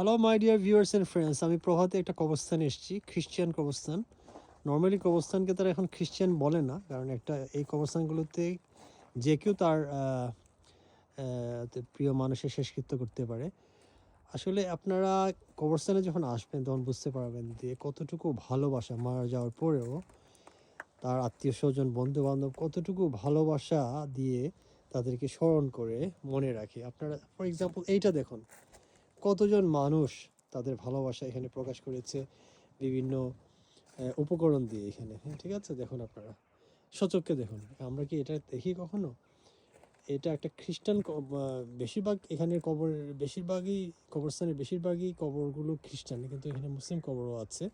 Hello my dear viewers and friends, আমি প্রভাতে একটা কবরস্থানে এসেছি, খ্রিস্টান কবরস্থান। নর্মালি কবরস্থানকে তারা এখন খ্রিস্টান বলে না, কারণ এই কবরস্থানগুলোতে যে কেউ তার প্রিয় মানুষের শেষকৃত্য করতে পারে। আসলে আপনারা কবরস্থানে যখন আসবেন তখন বুঝতে পারবেন যে কতটুকু ভালোবাসা মারা যাওয়ার পরেও তার আত্মীয় স্বজন বন্ধু বান্ধব কতটুকু ভালোবাসা দিয়ে তাদেরকে স্মরণ করে মনে রাখে। আপনারা ফর এক্সাম্পল এইটা দেখুন, কতজন মানুষ তাদের ভালোবাসা এখানে প্রকাশ করেছে বিভিন্ন উপকরণ দিয়ে এখানে। হ্যাঁ, ঠিক আছে, দেখুন আপনারা সচক্ষে দেখুন। আমরা কি এটা দেখি কখনো? এটা একটা খ্রিস্টান বেশিরভাগ এখানের বেশিরভাগই কবরস্থানের বেশিরভাগই কবরগুলো খ্রিস্টান, কিন্তু এখানে মুসলিম কবরও আছে।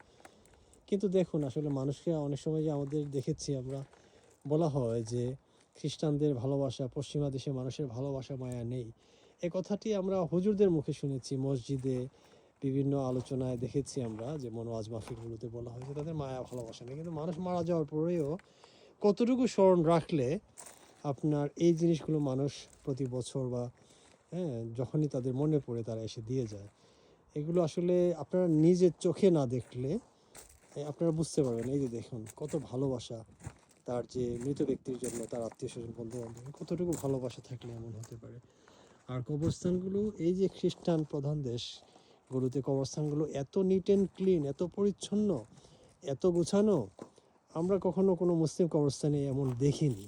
কিন্তু দেখুন, আসলে মানুষকে অনেক সময় যে আমাদের দেখেছি আমরা, বলা হয় যে খ্রিস্টানদের ভালোবাসা পশ্চিমা দেশে মানুষের ভালোবাসা মায়া নেই। এ কথাটি আমরা হুজুরদের মুখে শুনেছি, মসজিদে বিভিন্ন আলোচনায় দেখেছি আমরা, যেমন ওয়াজ মাহফিলগুলোতে বলা হয় যে তাদের মায়া ভালোবাসা নেই। কিন্তু মানুষ মারা যাওয়ার পরেও কতটুকু স্মরণ রাখলে আপনার এই জিনিসগুলো মানুষ প্রতি বছর বা যখনই তাদের মনে পড়ে তারা এসে দিয়ে যায়। এগুলো আসলে আপনারা নিজের চোখে না দেখলে আপনারা বুঝতে পারবেন। এই যে দেখুন কত ভালোবাসা তার যে মৃত ব্যক্তির জন্য, তার আত্মীয় স্বজন বন্ধু বান্ধব কতটুকু ভালোবাসা থাকলে এমন হতে পারে। আর কবরস্থানগুলো, এই যে খ্রিস্টান প্রধান দেশগুলোতে কবরস্থানগুলো এত নিট অ্যান্ড ক্লিন, এত পরিচ্ছন্ন, এত গোছানো, আমরা কখনো কোনো মুসলিম কবরস্থানে এমন দেখিনি।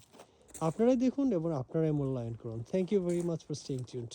আপনারাই দেখুন এবং আপনারাই মূল্যায়ন করুন। Thank you very much for staying tuned.